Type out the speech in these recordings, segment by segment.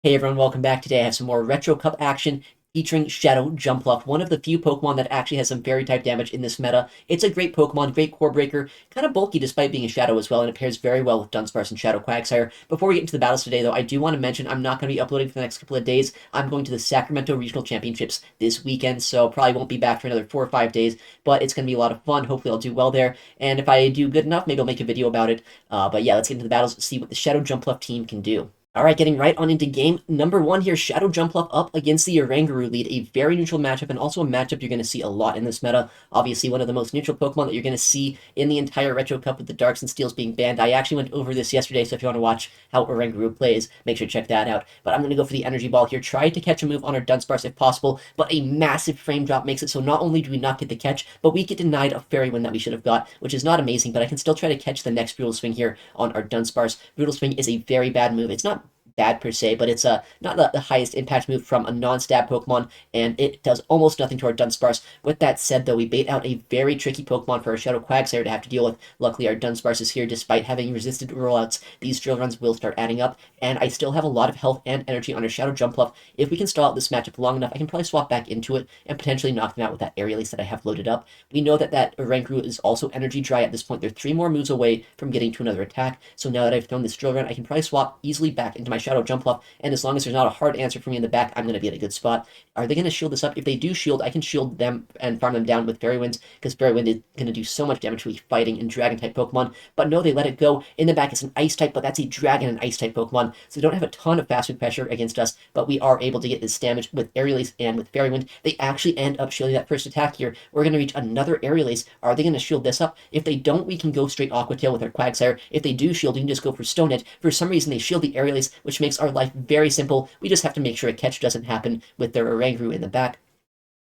Hey everyone, welcome back. Today I have some more Retro Cup action featuring Shadow Jumpluff, one of the few Pokemon that actually has some Fairy type damage in this meta. It's a great Pokemon, great core breaker, kind of bulky despite being a Shadow as well, and it pairs very well with Dunsparce and Shadow Quagsire. Before we get into the battles today, though, I do want to mention I'm not going to be uploading for the next couple of days. I'm going to the Sacramento Regional Championships this weekend, so probably won't be back for another 4 or 5 days, but it's going to be a lot of fun. Hopefully I'll do well there, and if I do good enough, maybe I'll make a video about it. But yeah, let's get into the battles, see what the Shadow Jumpluff team can do. All right, getting right on into game number one here. Shadow Jumpluff up against the Oranguru lead. A very neutral matchup, and also a matchup you're going to see a lot in this meta. Obviously, one of the most neutral Pokemon that you're going to see in the entire Retro Cup with the Darks and Steels being banned. I actually went over this yesterday, so if you want to watch how Oranguru plays, make sure to check that out. But I'm going to go for the Energy Ball here. Try to catch a move on our Dunsparce if possible, but a massive frame drop makes it so not only do we not get the catch, but we get denied a Fairy Wind that we should have got, which is not amazing, but I can still try to catch the next Brutal Swing here on our Dunsparce. Brutal Swing is a very bad move. It's not bad per se, but it's not the highest impact move from a non-stab Pokemon, and it does almost nothing to our Dunsparce. With that said, though, we bait out a very tricky Pokemon for our Shadow Quagsire to have to deal with. Luckily, our Dunsparce is here. Despite having resisted rollouts, these drill runs will start adding up, and I still have a lot of health and energy on our Shadow Jumpluff. If we can stall out this matchup long enough, I can probably swap back into it and potentially knock them out with that Aerial Ace that I have loaded up. We know that Oranguru is also energy dry at this point. They're 3 more moves away from getting to another attack, so now that I've thrown this drill run, I can probably swap easily back into my Shadow Jumpluff, and as long as there's not a hard answer for me in the back, I'm going to be at a good spot. Are they going to shield this up? If they do shield, I can shield them and farm them down with Fairy Winds, because Fairy Wind is going to do so much damage to a fighting and Dragon-type Pokemon. But no, they let it go. In the back, it's an Ice-type, but that's a Dragon and Ice-type Pokemon, so they don't have a ton of fast food pressure against us, but we are able to get this damage with Aerial Ace and with Fairy Wind. They actually end up shielding that first attack here. We're going to reach another Aerial Ace. Are they going to shield this up? If they don't, we can go straight Aqua Tail with our Quagsire. If they do shield, we can just go for Stone Edge. For some reason, they shield the Aerial Ace, which makes our life very simple. We just have to make sure a catch doesn't happen with their Oranguru in the back.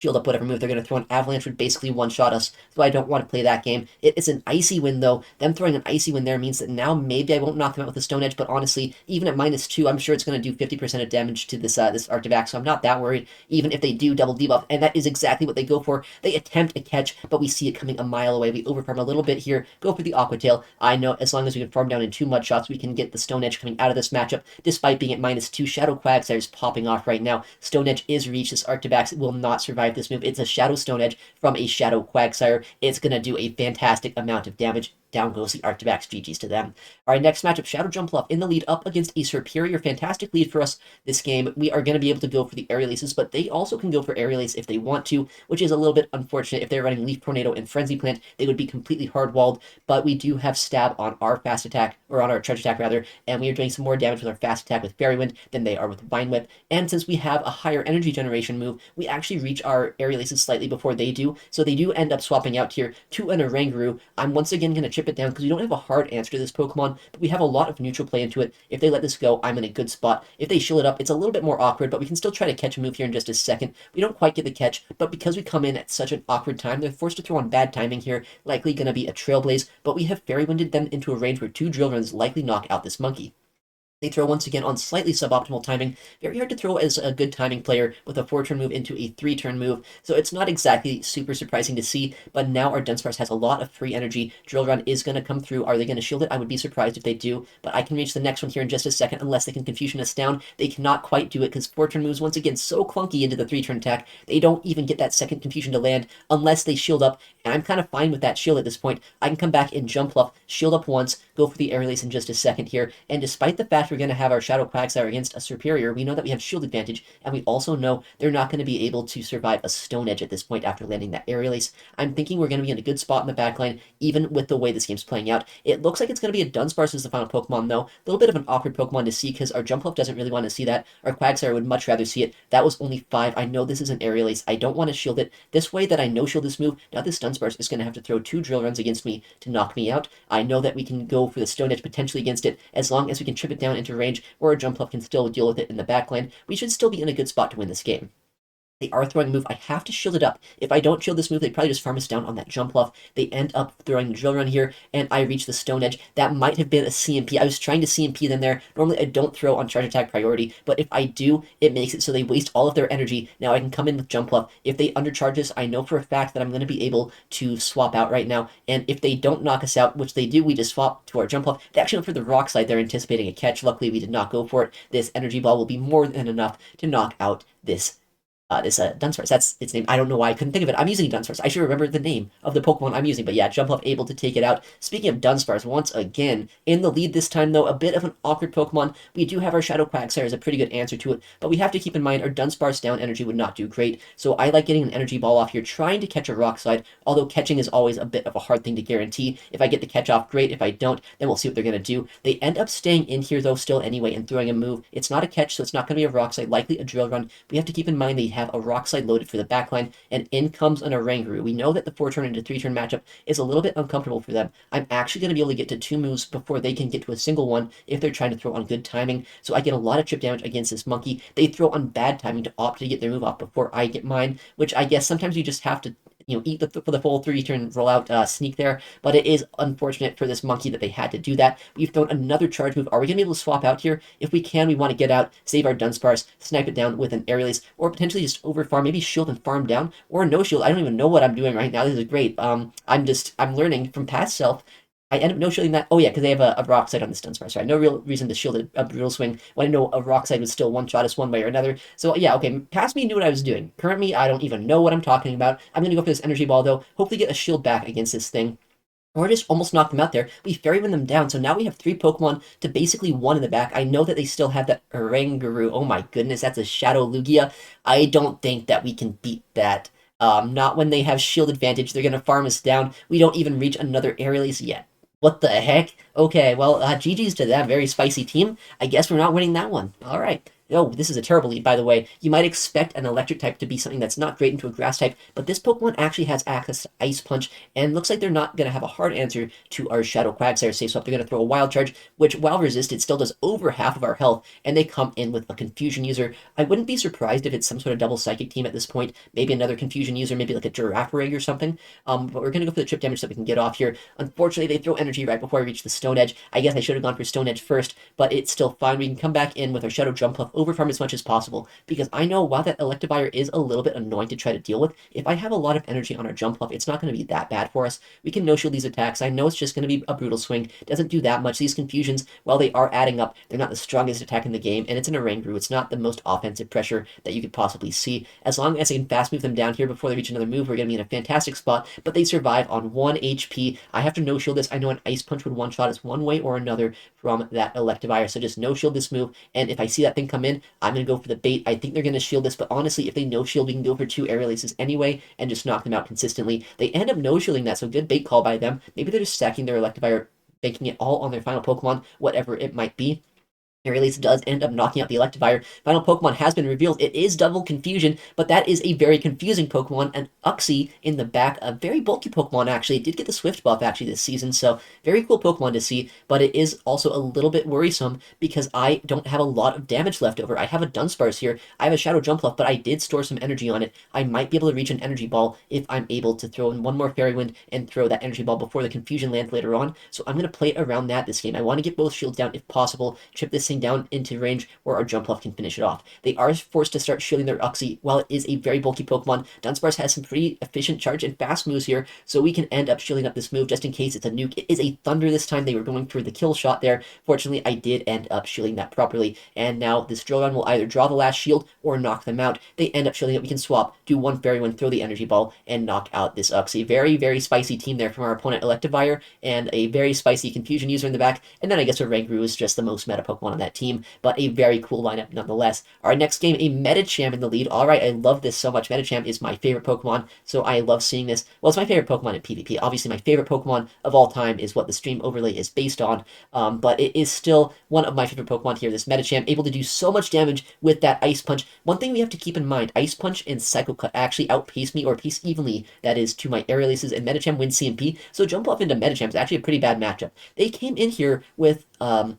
Shield up whatever move they're going to throw. An Avalanche would basically one-shot us, so I don't want to play that game. It is an Icy Wind, though. Them throwing an Icy Wind there means that now maybe I won't knock them out with a Stone Edge, but honestly, even at -2, I'm sure it's going to do 50% of damage to this Arctivac, so I'm not that worried, even if they do double debuff, and that is exactly what they go for. They attempt a catch, but we see it coming a mile away. We overfarm a little bit here, go for the Aqua Tail. I know as long as we can farm down in 2 Mud Shots, we can get the Stone Edge coming out of this matchup, despite being at -2. Shadow Quagsire is popping off right now. Stone Edge is reached. This Arctivac will not survive this move. It's a Shadow Stone Edge from a Shadow Quagsire. It's going to do a fantastic amount of damage. Down goes the Arctivax. GG's to them. All right, next matchup, Shadow Jumpluff in the lead up against a Serperior. Fantastic lead for us this game. We are going to be able to go for the Aerial Aces, but they also can go for Aerial Ace if they want to, which is a little bit unfortunate. If they're running Leaf Tornado and Frenzy Plant, they would be completely hard-walled, but we do have Stab on our Fast Attack, or on our Charge Attack rather, and we are doing some more damage with our Fast Attack with Fairy Wind than they are with Vine Whip, and since we have a higher energy generation move, we actually reach our Aerial Aces slightly before they do, so they do end up swapping out here to an Oranguru. I'm once again going to chip it down because we don't have a hard answer to this Pokemon, but we have a lot of neutral play into it. If they let this go, I'm in a good spot. If they shield it up, it's a little bit more awkward, but we can still try to catch a move here in just a second. We don't quite get the catch, but because we come in at such an awkward time, they're forced to throw on bad timing here, likely going to be a Trailblaze, but we have Fairy Winded them into a range where 2 drill runs likely knock out this monkey. They throw once again on slightly suboptimal timing. Very hard to throw as a good timing player with a 4-turn move into a 3-turn move, so it's not exactly super surprising to see, but now our Dunsparce has a lot of free energy. Drill Run is going to come through. Are they going to shield it? I would be surprised if they do, but I can reach the next one here in just a second unless they can Confusion us down. They cannot quite do it because 4-turn moves once again so clunky into the 3-turn attack. They don't even get that second Confusion to land unless they shield up, and I'm kind of fine with that shield at this point. I can come back in Jumpluff, shield up once, go for the Aerial Ace in just a second here, and despite the fact we're going to have our Shadow Quagsire against a Serperior, we know that we have shield advantage, and we also know they're not going to be able to survive a Stone Edge at this point after landing that Aerial Ace. I'm thinking we're going to be in a good spot in the backline, even with the way this game's playing out. It looks like it's going to be a Dunsparce as the final Pokemon, though. A little bit of an awkward Pokemon to see, because our Jumpluff doesn't really want to see that. Our Quagsire would much rather see it. That was only 5. I know this is an Aerial Ace. I don't want to shield it. This way that I no shield this move, now this Dunsparce is going to have to throw 2 drill runs against me to knock me out. I know that we can go for the Stone Edge potentially against it, as long as we can trip it down into range, or our Jumpluff can still deal with it in the backline. We should still be in a good spot to win this game. They are throwing a move. I have to shield it up. If I don't shield this move, they probably just farm us down on that Jumpluff. They end up throwing the Drill Run here, and I reach the Stone Edge. That might have been a CMP. I was trying to CMP them there. Normally, I don't throw on Charge Attack priority, but if I do, it makes it so they waste all of their energy. Now I can come in with Jumpluff. If they undercharge us, I know for a fact that I'm going to be able to swap out right now, and if they don't knock us out, which they do, we just swap to our Jumpluff. They actually went for the Rock Slide. They're anticipating a catch. Luckily, we did not go for it. This Energy Ball will be more than enough to knock out this Dunsparce. That's its name. I don't know why I couldn't think of it. I'm using Dunsparce. I should remember the name of the Pokemon I'm using. But yeah, Jumpluff able to take it out. Speaking of Dunsparce, once again, in the lead this time, though, a bit of an awkward Pokemon. We do have our Shadow Quagsire as a pretty good answer to it, but we have to keep in mind our Dunsparce down energy would not do great. So I like getting an Energy Ball off here, trying to catch a Rock Slide, although catching is always a bit of a hard thing to guarantee. If I get the catch off, great. If I don't, then we'll see what they're going to do. They end up staying in here, though, still anyway, and throwing a move. It's not a catch, so it's not going to be a Rock Slide, likely a Drill Run. We have to keep in mind they have a Rock Slide loaded for the backline, and in comes an Oranguru. We know that the 4-turn into 3-turn matchup is a little bit uncomfortable for them. I'm actually going to be able to get to 2 moves before they can get to a single one if they're trying to throw on good timing, so I get a lot of chip damage against this monkey. They throw on bad timing to opt to get their move off before I get mine, which I guess sometimes you just have to eat for the full 3-turn rollout sneak there, but it is unfortunate for this monkey that they had to do that. We've thrown another charge move. Are we going to be able to swap out here? If we can, we want to get out, save our Dunsparce, snipe it down with an Aerialist, or potentially just overfarm, maybe shield and farm down, or no shield. I don't even know what I'm doing right now. This is great. I'm learning from past self. I end up no-shielding that. Oh yeah, because they have a Rock Slide on this Dunsparce, right? No real reason to shield a Brutal Swing when I know a Rock Slide would still one-shot us one way or another. So yeah, okay, past me knew what I was doing. Current me, I don't even know what I'm talking about. I'm going to go for this Energy Ball, though. Hopefully get a shield back against this thing. Or just almost knock them out there. We Fairy Wind them down, so now we have 3 Pokemon to basically 1 in the back. I know that they still have that Oranguru. Oh my goodness, that's a Shadow Lugia. I don't think that we can beat that. Not when they have shield advantage. They're going to farm us down. We don't even reach another Aerialist yet. What the heck? Okay, well, GG's to that very spicy team. I guess we're not winning that one. All right. Oh, this is a terrible lead, by the way. You might expect an electric type to be something that's not great into a grass type, but this Pokemon actually has access to Ice Punch, and looks like they're not going to have a hard answer to our Shadow Quagsire safe swap. They're going to throw a Wild Charge, which, while resisted, still does over half of our health, and they come in with a Confusion user. I wouldn't be surprised if it's some sort of double Psychic team at this point, maybe another Confusion user, maybe like a Girafarig or something, but we're going to go for the chip damage that we can get off here. Unfortunately, they throw energy right before I reach the Stone Edge. I guess I should have gone for Stone Edge first, but it's still fine. We can come back in with our Shadow Jumpluff, overfarm as much as possible, because I know while that Electivire is a little bit annoying to try to deal with, if I have a lot of energy on our Jumpluff, it's not going to be that bad for us. We can no-shield these attacks. I know it's just going to be a Brutal Swing. It doesn't do that much. These Confusions, while they are adding up, they're not the strongest attack in the game, and it's an Oranguru. It's not the most offensive pressure that you could possibly see. As long as I can fast move them down here before they reach another move, we're going to be in a fantastic spot, but they survive on 1 HP. I have to no-shield this. I know an Ice Punch would one-shot us one way or another from that Electivire, so just no-shield this move, and if I see that thing come in, I'm going to go for the bait. I think they're going to shield this, but honestly, if they no-shield, we can go for 2 Aerialaces anyway, and just knock them out consistently. They end up no-shielding that, so good bait call by them. Maybe they're just stacking their Electivire, banking it all on their final Pokemon, whatever it might be. Aerialist does end up knocking out the Electivire. Final Pokemon has been revealed. It is Double Confusion, but that is a very confusing Pokemon. An Uxie in the back, a very bulky Pokemon, actually. It did get the Swift buff, actually, this season, so very cool Pokemon to see, but it is also a little bit worrisome because I don't have a lot of damage left over. I have a Dunsparce here. I have a Shadow Jumpluff, but I did store some energy on it. I might be able to reach an Energy Ball if I'm able to throw in one more Fairy Wind and throw that Energy Ball before the Confusion lands later on, so I'm going to play around that this game. I want to get both shields down if possible, chip this thing down into range where our Jumpluff can finish it off. They are forced to start shielding their Uxie. While it is a very bulky Pokemon, Dunsparce has some pretty efficient charge and fast moves here, so we can end up shielding up this move just in case it's a nuke. It is a Thunder this time. They were going for the kill shot there. Fortunately, I did end up shielding that properly, and now this Drill Run will either draw the last shield or knock them out. They end up shielding it. We can swap, do 1 Fairy Wind, throw the Energy Ball, and knock out this Uxie. Very, very spicy team there from our opponent Electivire, and a very spicy Confusion user in the back, and then I guess Oranguru is just the most meta Pokemon on that team, but a very cool lineup nonetheless. Our next game, a Medicham in the lead. Alright, I love this so much. Medicham is my favorite Pokemon, so I love seeing this. Well, it's my favorite Pokemon in PvP. Obviously, my favorite Pokemon of all time is what the stream overlay is based on, but it is still one of my favorite Pokemon here. This Medicham, able to do so much damage with that Ice Punch. One thing we have to keep in mind, Ice Punch and Psycho Cut actually outpace me, or pace evenly, that is, to my Aerialaces, and Medicham wins CMP, so Jumpluff into Medicham is actually a pretty bad matchup. They came in here with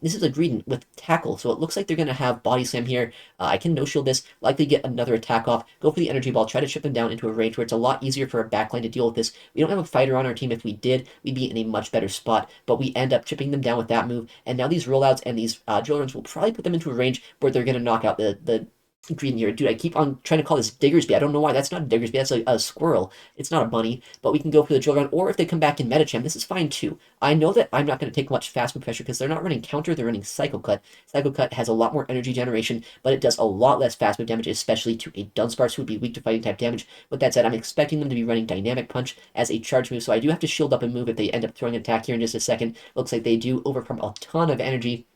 this is a Greedent with Tackle, so it looks like they're going to have Body Slam here. I can no-shield this, likely get another attack off, go for the Energy Ball, try to chip them down into a range where it's a lot easier for a backline to deal with this. We don't have a fighter on our team. If we did, we'd be in a much better spot, but we end up chipping them down with that move, and now these rollouts and these drill runs will probably put them into a range where they're going to knock out the green here. Dude, I keep on trying to call this Diggersby. I don't know why. That's not a Diggersby. That's a squirrel. It's not a bunny. But we can go for the drill run, or if they come back in Medicham, this is fine too. I know that I'm not going to take much fast move pressure because they're not running counter, they're running Cycle Cut. Cycle Cut has a lot more energy generation, but it does a lot less fast move damage, especially to a Dunsparce who would be weak to fighting type damage. With that said, I'm expecting them to be running Dynamic Punch as a charge move, so I do have to shield up and move if they end up throwing an attack here in just a second. Looks like they do overcome a ton of energy.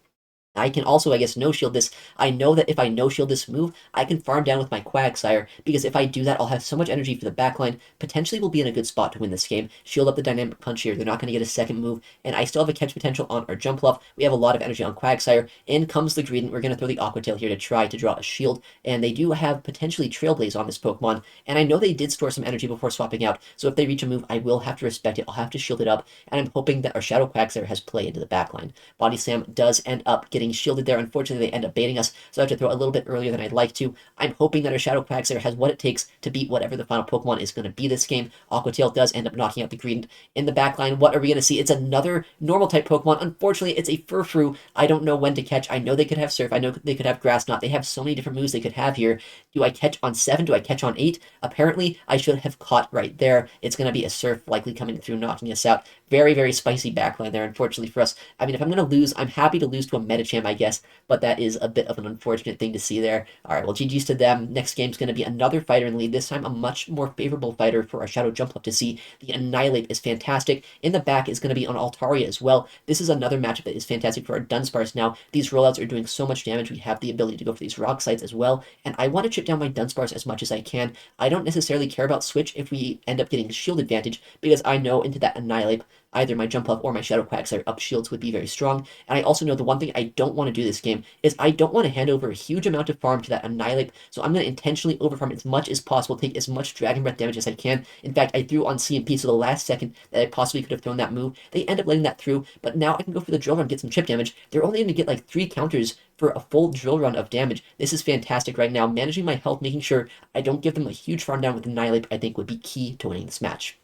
I can also, I guess, no-shield this. I know that if I no-shield this move, I can farm down with my Quagsire, because if I do that, I'll have so much energy for the backline. Potentially we'll be in a good spot to win this game. Shield up the Dynamic Punch here. They're not going to get a second move, and I still have a catch potential on our Jumpluff. We have a lot of energy on Quagsire. In comes the Greedent. We're going to throw the Aqua Tail here to try to draw a shield, and they do have potentially Trailblaze on this Pokemon, and I know they did store some energy before swapping out, so if they reach a move, I will have to respect it. I'll have to shield it up, and I'm hoping that our Shadow Quagsire has play into the backline. Body Slam does end up getting shielded there. Unfortunately, they end up baiting us, so I have to throw a little bit earlier than I'd like to. I'm hoping that our Shadow Quagsire has what it takes to beat whatever the final Pokemon is going to be this game. Aqua Tail does end up knocking out the Greedent. In the backline, what are we going to see? It's another normal type Pokemon. Unfortunately, it's a Furfrou. I don't know when to catch. I know they could have Surf. I know they could have Grass Knot. They have so many different moves they could have here. Do I catch on 7? Do I catch on 8? Apparently, I should have caught right there. It's going to be a Surf likely coming through, knocking us out. Very, very spicy backline there, unfortunately for us. I mean, if I'm going to lose, I'm happy to lose to a Medicham, I guess, but that is a bit of an unfortunate thing to see there. All right, well, GG's to them. Next game's going to be another fighter in the lead, this time a much more favorable fighter for our Shadow Jumpluff to see. The Annihilape is fantastic. In the back is going to be on Altaria as well. This is another matchup that is fantastic for our Dunsparce now. These rollouts are doing so much damage. We have the ability to go for these rock sites as well, and I want to chip down my Dunsparce as much as I can. I don't necessarily care about Switch if we end up getting shield advantage, because I know into that Annihilape, either my Jumpluff or my Shadow Quagsire up shields would be very strong. And I also know the one thing I don't want to do this game is I don't want to hand over a huge amount of farm to that Annihilape, so I'm going to intentionally overfarm as much as possible, take as much Dragon Breath damage as I can. In fact, I threw on CMP, so the last second that I possibly could have thrown that move, they end up letting that through, but now I can go for the drill run and get some chip damage. They're only going to get like 3 counters for a full drill run of damage. This is fantastic right now. Managing my health, making sure I don't give them a huge farm down with Annihilape, I think would be key to winning this match.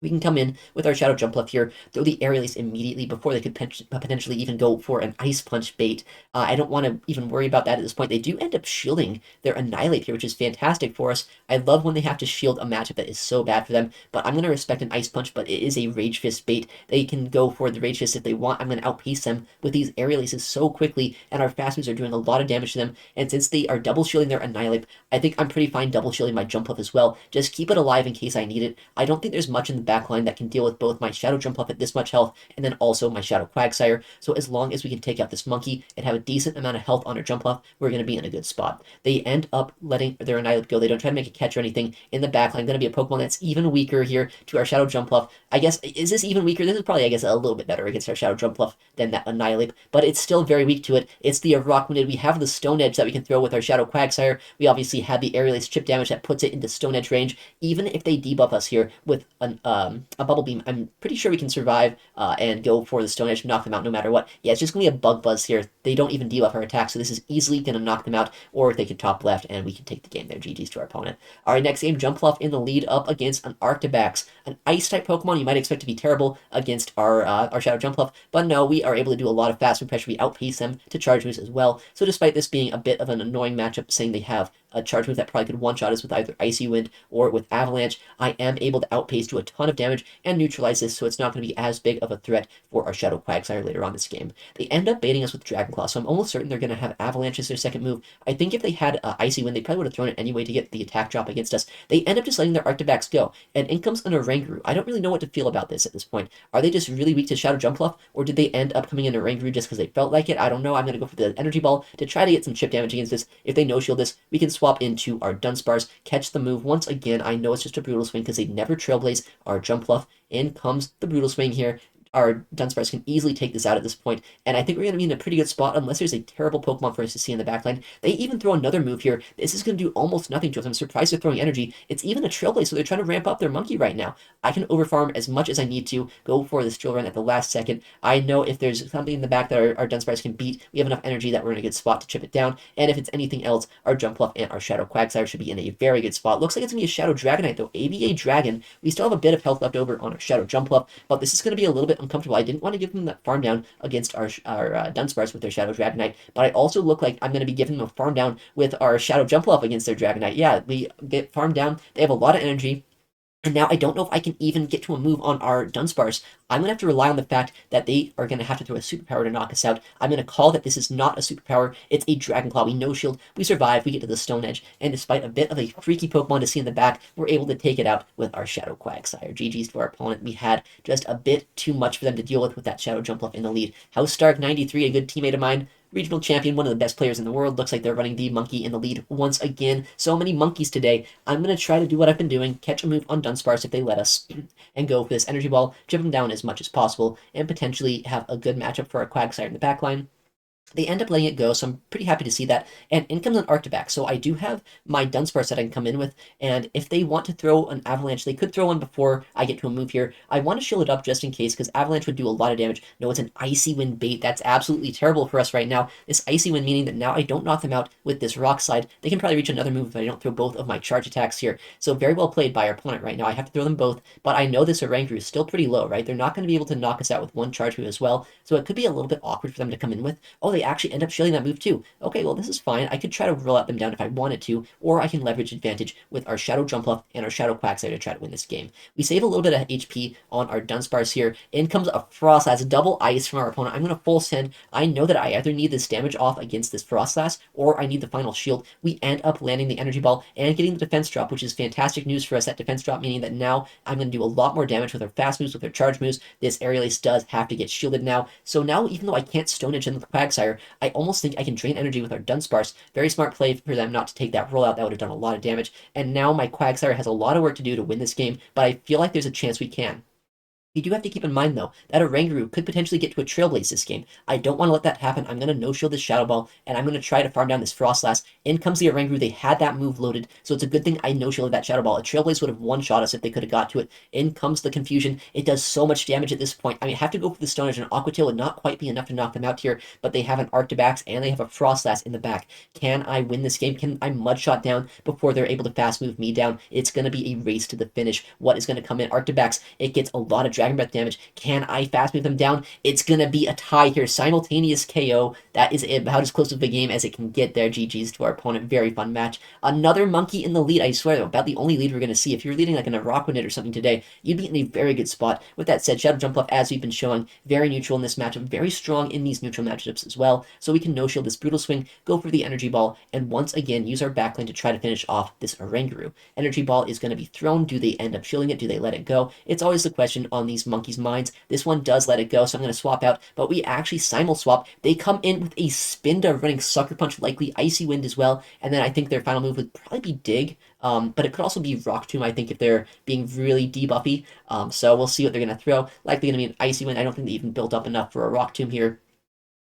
We can come in with our Shadow Jumpluff here, throw the Aerial Ace immediately before they could potentially even go for an Ice Punch bait. I don't want to even worry about that at this point. They do end up shielding their Annihilape here, which is fantastic for us. I love when they have to shield a matchup that is so bad for them, but I'm going to respect an Ice Punch, but it is a Rage Fist bait. They can go for the Rage Fist if they want. I'm going to outpace them with these Aerial Aces so quickly, and our fast moves are doing a lot of damage to them, and since they are double shielding their Annihilape, I think I'm pretty fine double shielding my Jumpluff as well. Just keep it alive in case I need it. I don't think there's much in the backline that can deal with both my Shadow Jumpluff at this much health and then also my Shadow Quagsire. So as long as we can take out this monkey and have a decent amount of health on our Jumpluff, we're going to be in a good spot. They end up letting their Annihilape go. They don't try to make a catch or anything. In the backline, going to be a Pokemon that's even weaker here to our Shadow Jumpluff. I guess, is this even weaker? This is probably, I guess, a little bit better against our Shadow Jumpluff than that Annihilape, but it's still very weak to it. It's the Rock Wounded. We have the Stone Edge that we can throw with our Shadow Quagsire. We obviously have the Aerial Ace chip damage that puts it into Stone Edge range. Even if they debuff us here with a Bubble Beam, I'm pretty sure we can survive and go for the Stone Edge, knock them out no matter what. Yeah, it's just going to be a Bug Buzz here. They don't even debuff our attack, so this is easily going to knock them out, or they can top left, and we can take the game there. GG's to our opponent. All right, next game, Jumpluff in the lead up against an Arctibax, an Ice-type Pokemon you might expect to be terrible against our Shadow Jumpluff, but no, we are able to do a lot of fast move pressure. We outpace them to charge moves as well, so despite this being a bit of an annoying matchup, saying they have a charge move that probably could one-shot us with either Icy Wind or with Avalanche, I am able to outpace, do a ton of damage, and neutralize this, so it's not going to be as big of a threat for our Shadow Quagsire later on this game. They end up baiting us with Dragon Claw, so I'm almost certain they're going to have Avalanche as their second move. I think if they had Icy Wind, they probably would have thrown it anyway to get the attack drop against us. They end up just letting their Arctibax go, and in comes an Oranguru. I don't really know what to feel about this at this point. Are they just really weak to Shadow Jumpluff, or did they end up coming in Oranguru just because they felt like it? I don't know. I'm going to go for the Energy Ball to try to get some chip damage against this. If they no-shield this, we can swap into our Dunsparce, catch the move. Once again, I know it's just a Brutal Swing because they never Trailblaze our Jumpluff. In comes the Brutal Swing here. our Dunsparce can easily take this out at this point, and I think we're going to be in a pretty good spot unless there's a terrible Pokemon for us to see in the backline. They even throw another move here. This is going to do almost nothing to us. I'm surprised they're throwing energy. It's even a Trailblaze, so they're trying to ramp up their Monkey right now. I can overfarm as much as I need to, go for this drill run at the last second. I know if there's something in the back that our Dunsparce can beat, we have enough energy that we're in a good spot to chip it down, and if it's anything else, our Jumpluff and our Shadow Quagsire should be in a very good spot. Looks like it's going to be a Shadow Dragonite, though. ABA Dragon. We still have a bit of health left over on our Shadow Jumpluff, but this is going to be a little bit uncomfortable. I didn't want to give them that farm down against our Dunsparce with their Shadow Dragonite, but I also look like I'm going to be giving them a farm down with our Shadow Jumpluff against their Dragonite. Yeah, we get farmed down. They have a lot of energy. And now I don't know if I can even get to a move on our Dunsparce. I'm going to have to rely on the fact that they are going to have to throw a superpower to knock us out. I'm going to call that this is not a superpower. It's a Dragon Claw. We no shield. We survive. We get to the Stone Edge. And despite a bit of a freaky Pokemon to see in the back, we're able to take it out with our Shadow Quagsire. GG's to our opponent. We had just a bit too much for them to deal with that Shadow Jumpluff in the lead. House Stark 93, a good teammate of mine. Regional champion, one of the best players in the world. Looks like they're running the monkey in the lead once again. So many monkeys today. I'm going to try to do what I've been doing, catch a move on Dunsparce if they let us, and go for this Energy Ball, chip them down as much as possible, and potentially have a good matchup for our Quagsire in the backline. They end up letting it go, so I'm pretty happy to see that. And in comes an Arctibac, so I do have my Dunsparce that I can come in with, and if they want to throw an Avalanche, they could throw one before I get to a move here. I want to shield it up just in case, because Avalanche would do a lot of damage. No, it's an Icy Wind bait. That's absolutely terrible for us right now. This Icy Wind meaning that now I don't knock them out with this Rock Slide. They can probably reach another move if I don't throw both of my charge attacks here. So very well played by our opponent right now. I have to throw them both, but I know this Oranguru is still pretty low, right? They're not going to be able to knock us out with one charge move as well, so it could be a little bit awkward for them to come in with. Oh, they actually end up shielding that move too. Okay, well, this is fine. I could try to roll out them down if I wanted to, or I can leverage advantage with our Shadow Jumpluff and our Shadow Quagsire to try to win this game. We save a little bit of HP on our Dunsparce here. In comes a Frostlass, double ice from our opponent. I'm going to full send. I know that I either need this damage off against this Frostlass, or I need the final shield. We end up landing the Energy Ball and getting the defense drop, which is fantastic news for us. That defense drop meaning that now I'm going to do a lot more damage with our fast moves, with our charge moves. This Aerial Ace does have to get shielded now. So now, even though I can't Stone Edge in the Quagsire, I almost think I can drain energy with our Dunsparce. Very smart play for them not to take that rollout. That would have done a lot of damage. And now my Quagsire has a lot of work to do to win this game, but I feel like there's a chance we can. You do have to keep in mind, though, that Oranguru could potentially get to a Trailblaze this game. I don't want to let that happen. I'm going to no-shield this Shadow Ball, and I'm going to try to farm down this Frostlass. In comes the Oranguru. They had that move loaded, so it's a good thing I no-shielded that Shadow Ball. A Trailblaze would have one-shot us if they could have got to it. In comes the Confusion. It does so much damage at this point. I mean, I have to go for the Stone Edge, and Aqua Tail would not quite be enough to knock them out here, but they have an Arctibax, and they have a Frostlass in the back. Can I win this game? Can I Mudshot down before they're able to fast move me down? It's going to be a race to the finish. What is going to come in? Arctibax, it gets a lot of Dragon Breath damage. Can I fast move them down? It's going to be a tie here. Simultaneous KO. That is about as close to the game as it can get there. GG's to our opponent. Very fun match. Another monkey in the lead. I swear, about the only lead we're going to see. If you're leading like an Araquanid or something today, you'd be in a very good spot. With that said, Shadow Jumpluff, as we've been showing, very neutral in this matchup. Very strong in these neutral matchups as well. So we can no-shield this Brutal Swing, go for the Energy Ball, and once again use our backline to try to finish off this Oranguru. Energy Ball is going to be thrown. Do they end up shielding it? Do they let it go? It's always the question on these monkeys' minds. This one does let it go, so I'm going to swap out, but we actually simul-swap. They come in with a Spinda running Sucker Punch, likely Icy Wind as well, and then I think their final move would probably be Dig, but it could also be Rock Tomb, I think, if they're being really debuffy, so we'll see what they're going to throw. Likely going to be an Icy Wind. I don't think they even built up enough for a Rock Tomb here.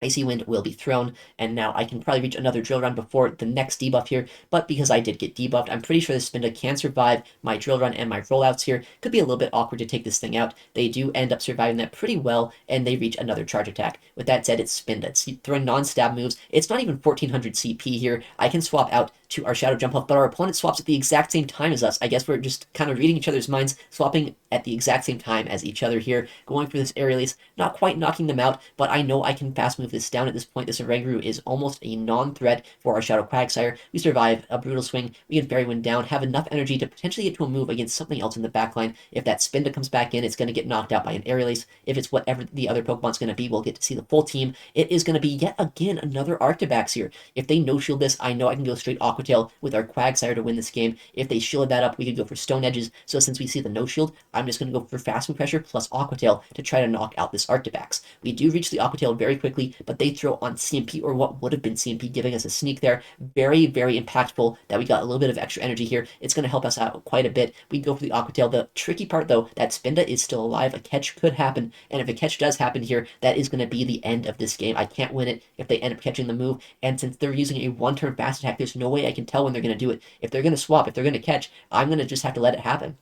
Icy Wind will be thrown, and now I can probably reach another Drill Run before the next debuff here, but because I did get debuffed, I'm pretty sure this Spinda can survive my Drill Run and my rollouts here. Could be a little bit awkward to take this thing out. They do end up surviving that pretty well, and they reach another charge attack. With that said, it's Spinda. It's throwing non-stab moves. It's not even 1400 CP here. I can swap out to our Shadow Jumpluff, but our opponent swaps at the exact same time as us. I guess we're just kind of reading each other's minds, swapping at the exact same time as each other here, going for this Aerial Ace, not quite knocking them out, but I know I can fast move this down at this point. This Oranguru is almost a non-threat for our Shadow Quagsire. We survive a Brutal Swing, we can Fairy Wind down, have enough energy to potentially get to a move against something else in the backline. If that Spinda comes back in, it's going to get knocked out by an Aerial Ace. If it's whatever the other Pokemon's going to be, we'll get to see the full team. It is going to be yet again another Arctibax here. If they no-shield this, I know I can go straight Aqua Aqua with our Quagsire to win this game. If they shielded that up, we could go for Stone Edges. So since we see the no shield, I'm just going to go for Fast Move Pressure plus Aqua to try to knock out this Arctibax. We do reach the Aqua very quickly, but they throw on CMP, or what would have been CMP, giving us a sneak there. Very, very impactful that we got a little bit of extra energy here. It's going to help us out quite a bit. We go for the Aqua The tricky part, though, that Spinda is still alive. A catch could happen, and if a catch does happen here, that is going to be the end of this game. I can't win it if they end up catching the move, and since they're using a one-turn fast attack, there's no way I can tell when they're going to do it. If they're going to swap, if they're going to catch, I'm going to just have to let it happen.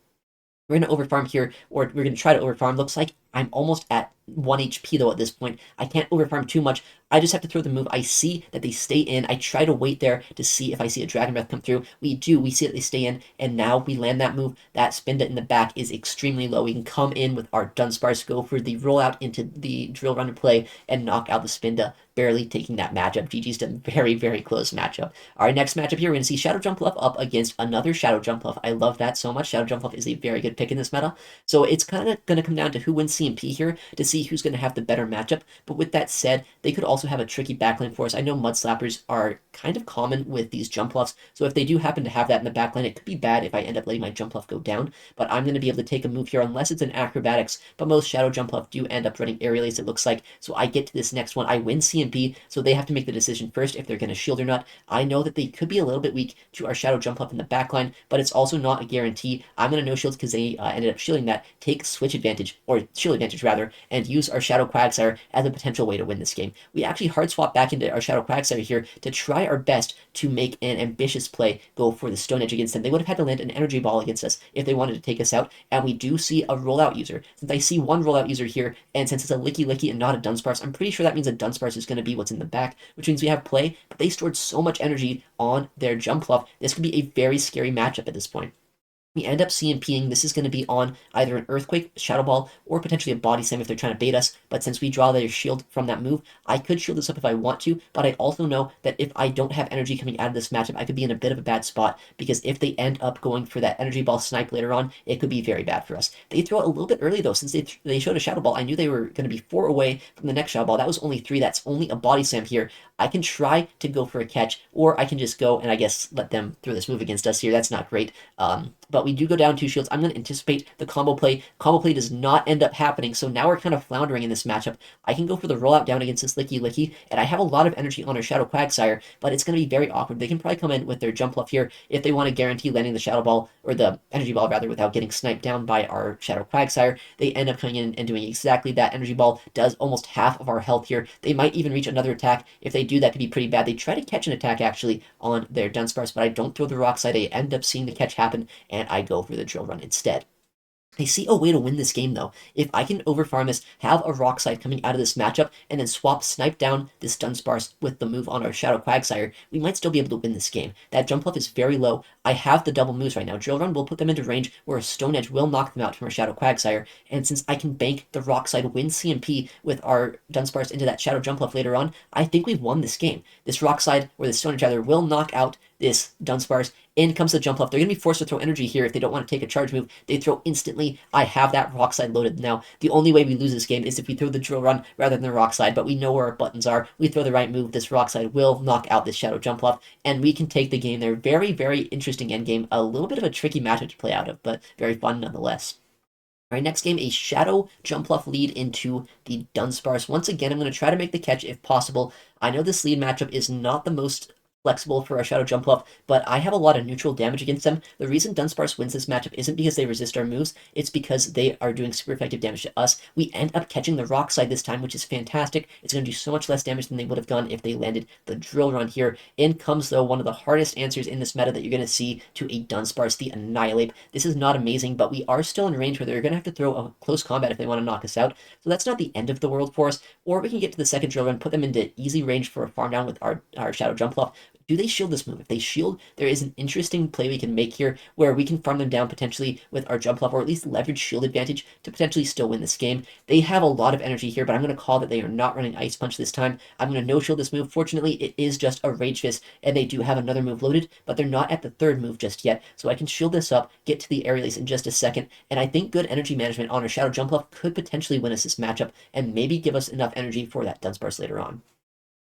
We're going to overfarm here, or we're going to try to overfarm. Looks like I'm almost at 1 HP, though, at this point. I can't overfarm too much. I just have to throw the move. I see that they stay in. I try to wait there to see if I see a Dragon Breath come through. We do. We see that they stay in, and now we land that move. That Spinda in the back is extremely low. We can come in with our Dunsparce, go for the rollout into the Drill Run play, and knock out the Spinda, barely taking that matchup. GG's to very, very close matchup. Our next matchup here, we're going to see Shadow Jumpluff up against another Shadow Jumpluff. I love that so much. Shadow Jumpluff is a very good pick in this meta. So it's kind of going to come down to who wins CMP here to see who's going to have the better matchup. But with that said, they could also have a tricky backlane for us. I know Mud Slappers are kind of common with these Jumpluffs, so if they do happen to have that in the backline, it could be bad if I end up letting my Jumpluff go down. But I'm going to be able to take a move here unless it's an Acrobatics, but most Shadow Jumpluff do end up running Aerial Ace, it looks like. So I get to this next one. I win CMP, so they have to make the decision first if they're going to shield or not. I know that they could be a little bit weak to our Shadow Jumpluff in the backline, but it's also not a guarantee. I'm going to no shields because they ended up shielding that, take switch advantage, or shield advantage rather, and use our Shadow Quagsire as a potential way to win this game. We actually hard swap back into our Shadow Quagsire here to try our best to make an ambitious play, go for the Stone Edge against them. They would have had to land an Energy Ball against us if they wanted to take us out, and we do see a rollout user. Since I see one rollout user here, and since it's a Licky and not a Dunsparce, I'm pretty sure that means a Dunsparce is going to be what's in the back, which means we have play, but they stored so much energy on their Jumpluff. This could be a very scary matchup at this point. We end up CMPing. This is going to be on either an Earthquake, Shadow Ball, or potentially a Body Slam if they're trying to bait us. But since we draw their shield from that move, I could shield this up if I want to, but I also know that if I don't have energy coming out of this matchup, I could be in a bit of a bad spot, because if they end up going for that Energy Ball snipe later on, it could be very bad for us. They throw it a little bit early, though. Since they showed a Shadow Ball, I knew they were going to be 4 away from the next Shadow Ball. That was only 3. That's only a Body Slam here. I can try to go for a catch, or I can just go and I guess let them throw this move against us here. That's not great. But we do go down 2 shields. I'm going to anticipate the combo play. Combo play does not end up happening, so now we're kind of floundering in this matchup. I can go for the rollout down against this Licky, and I have a lot of energy on our Shadow Quagsire, but it's going to be very awkward. They can probably come in with their Jumpluff here if they want to guarantee landing the Shadow Ball, or the Energy Ball rather, without getting sniped down by our Shadow Quagsire. They end up coming in and doing exactly that. Energy Ball does almost half of our health here. They might even reach another attack. If they do, that could be pretty bad. They try to catch an attack, actually, on their Dunsparce, but I don't throw the Rock Slide. I end up seeing the catch happen, and I go for the Drill Run instead. I see a way to win this game, though. If I can overfarm this, have a Rock Slide coming out of this matchup, and then snipe down this Dunsparce with the move on our Shadow Quagsire, we might still be able to win this game. That Jumpluff is very low. I have the double moves right now. Drill Run will put them into range where a Stone Edge will knock them out from our Shadow Quagsire, and since I can bank the Rock Slide, win CMP with our Dunsparce into that Shadow Jumpluff later on, I think we've won this game. This Rock Slide, or this Stone Edge rather, will knock out this Dunsparce. In comes the Jumpluff. They're going to be forced to throw energy here if they don't want to take a charge move. They throw instantly. I have that Rock Slide loaded now. The only way we lose this game is if we throw the Drill Run rather than the Rock Slide, but we know where our buttons are. We throw the right move. This Rock Slide will knock out this Shadow Jumpluff, and we can take the game there. Very, very interesting endgame. A little bit of a tricky matchup to play out of, but very fun nonetheless. All right, next game, a Shadow Jumpluff lead into the Dunsparce. Once again, I'm going to try to make the catch if possible. I know this lead matchup is not the most flexible for our Shadow Jumpluff, but I have a lot of neutral damage against them. The reason Dunsparce wins this matchup isn't because they resist our moves, it's because they are doing super effective damage to us. We end up catching the Rock Slide this time, which is fantastic. It's going to do so much less damage than they would have done if they landed the Drill Run here. In comes, though, one of the hardest answers in this meta that you're going to see to a Dunsparce, the Annihilape. This is not amazing, but we are still in range where they're going to have to throw a close combat if they want to knock us out. So that's not the end of the world for us, or we can get to the second Drill Run, put them into easy range for a farm down with our Shadow Jumpluff. Do they shield this move? If they shield, there is an interesting play we can make here where we can farm them down potentially with our Jumpluff, or at least leverage shield advantage to potentially still win this game. They have a lot of energy here, but I'm going to call that they are not running Ice Punch this time. I'm going to no-shield this move. Fortunately, it is just a Rage Fist, and they do have another move loaded, but they're not at the third move just yet, so I can shield this up, get to the Aerial Ace in just a second, and I think good energy management on our Shadow Jumpluff could potentially win us this matchup, and maybe give us enough energy for that Dunsparce later on.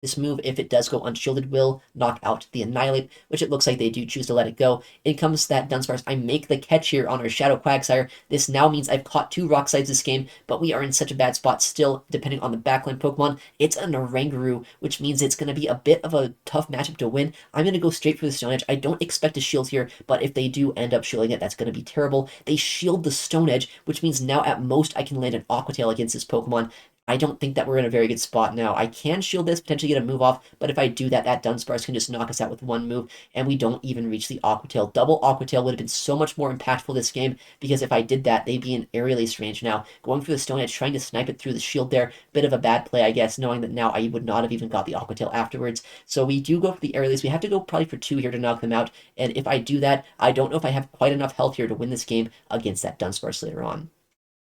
This move, if it does go unshielded, will knock out the Annihilape, which it looks like they do choose to let it go. In comes that Dunsparce. I make the catch here on our Shadow Quagsire. This now means I've caught 2 Rock Slides this game, but we are in such a bad spot still, depending on the backline Pokemon. It's a Narangaroo, which means it's going to be a bit of a tough matchup to win. I'm going to go straight for the Stone Edge. I don't expect a shield here, but if they do end up shielding it, that's going to be terrible. They shield the Stone Edge, which means now at most I can land an Aqua Tail against this Pokemon. I don't think that we're in a very good spot now. I can shield this, potentially get a move off, but if I do that, that Dunsparce can just knock us out with 1 move, and we don't even reach the Aqua Tail. Double Aqua Tail would have been so much more impactful this game, because if I did that, they'd be in Aerial Ace range now. Going for the Stone Edge, trying to snipe it through the shield there, bit of a bad play, I guess, knowing that now I would not have even got the Aqua Tail afterwards. So we do go for the Aerial Ace. We have to go probably for 2 here to knock them out, and if I do that, I don't know if I have quite enough health here to win this game against that Dunsparce later on.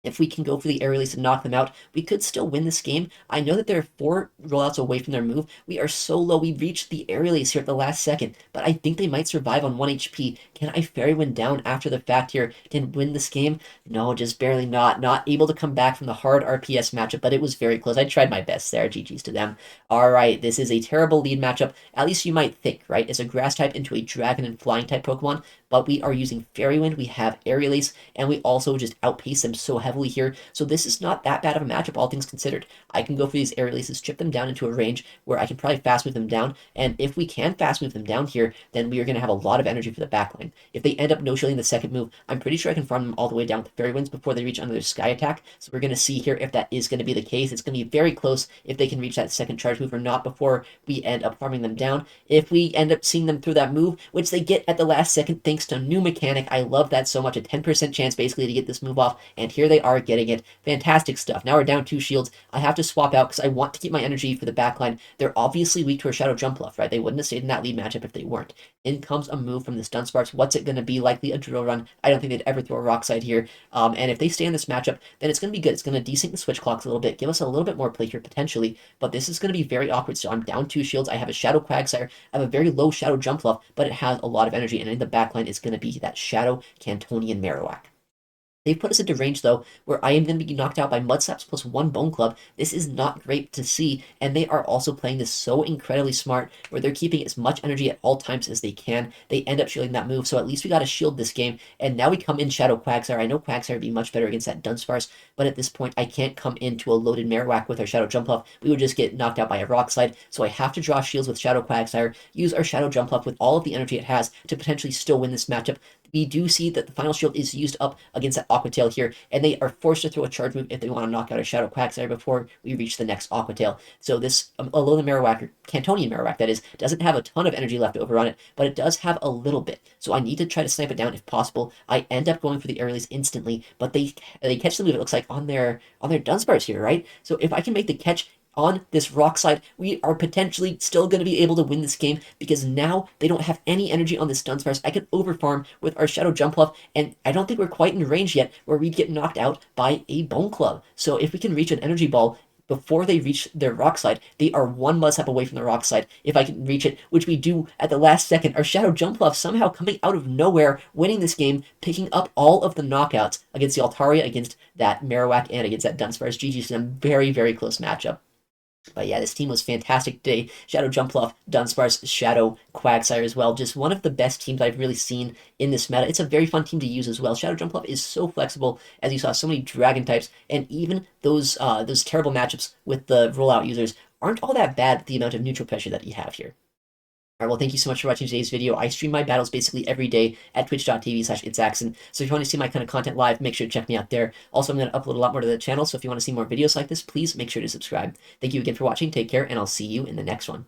If we can go for the air release and knock them out, we could still win this game. I know that they're 4 rollouts away from their move. We are so low. We reached the air release here at the last second, but I think they might survive on 1 HP. Can I Fairy Wind down after the fact here and win this game? No, just barely not. Not able to come back from the hard RPS matchup, but it was very close. I tried my best there. GG's to them. All right, this is a terrible lead matchup. At least you might think, right? It's a grass type into a dragon and flying type Pokemon, but we are using Fairy Wind, we have Aerial Ace, and we also just outpace them so heavily here. So this is not that bad of a matchup, all things considered. I can go for these Aerial Aces, chip them down into a range where I can probably fast move them down, and if we can fast move them down here, then we are going to have a lot of energy for the backline. If they end up no-shielding the second move, I'm pretty sure I can farm them all the way down with Fairy Winds before they reach another Sky Attack, so we're going to see here if that is going to be the case. It's going to be very close if they can reach that second charge move or not before we end up farming them down. If we end up seeing them through that move, which they get at the last second thanks to new mechanic, I love that so much. A 10% chance basically to get this move off, and here they are getting it. Fantastic stuff. Now we're down 2 shields. I have to swap out because I want to keep my energy for the backline. They're obviously weak to a Shadow Jumpluff, right? They wouldn't have stayed in that lead matchup if they weren't. In comes a move from this Dunsparce. What's it going to be? Likely a Drill Run. I don't think they'd ever throw a Rock Slide here. And if they stay in this matchup, then it's going to be good. It's going to desync the switch clocks a little bit, give us a little bit more play here potentially, but this is going to be very awkward. So I'm down 2 shields. I have a Shadow Quagsire. I have a very low Shadow Jumpluff, but it has a lot of energy, and in the backline is going to be that Shadow Cantonian Marowak. They've put us into range, though, where I am going to be knocked out by Mudslaps plus 1 Bone Club. This is not great to see, and they are also playing this so incredibly smart, where they're keeping as much energy at all times as they can. They end up shielding that move, so at least we got to shield this game, and now we come in Shadow Quagsire. I know Quagsire would be much better against that Dunsparce, but at this point, I can't come into a loaded Marowak with our Shadow Jumpluff. We would just get knocked out by a Rock Slide, so I have to draw shields with Shadow Quagsire, use our Shadow Jumpluff with all of the energy it has to potentially still win this matchup. We do see that the final shield is used up against that Aqua Tail here, and they are forced to throw a charge move if they want to knock out a Shadow Quagsire before we reach the next Aqua Tail. So this Alolan Marowak, or Cantonian Marowak that is, doesn't have a ton of energy left over on it, but it does have a little bit. So I need to try to snipe it down if possible. I end up going for the air release instantly, but they catch the move, it looks like, on their Dunsparce here, right? So if I can make the catch on this Rock Slide, we are potentially still going to be able to win this game, because now they don't have any energy on this Dunsparce. I can overfarm with our Shadow Jumpluff, and I don't think we're quite in range yet where we'd get knocked out by a Bone Club. So if we can reach an Energy Ball before they reach their Rock Slide, they are 1 Mudslap away from the Rock Slide. If I can reach it, which we do at the last second, our Shadow Jumpluff somehow coming out of nowhere, winning this game, picking up all of the knockouts against the Altaria, against that Marowak, and against that Dunsparce. GG's to them. Very, very close matchup. But yeah, this team was fantastic today. Shadow Jumpluff, Dunsparce, Shadow Quagsire as well. Just one of the best teams I've really seen in this meta. It's a very fun team to use as well. Shadow Jumpluff is so flexible, as you saw, so many dragon types, and even those terrible matchups with the rollout users aren't all that bad with the amount of neutral pressure that you have here. Alright, well, thank you so much for watching today's video. I stream my battles basically every day at twitch.tv/ItsAXN. So if you want to see my kind of content live, make sure to check me out there. Also, I'm going to upload a lot more to the channel, so if you want to see more videos like this, please make sure to subscribe. Thank you again for watching, take care, and I'll see you in the next one.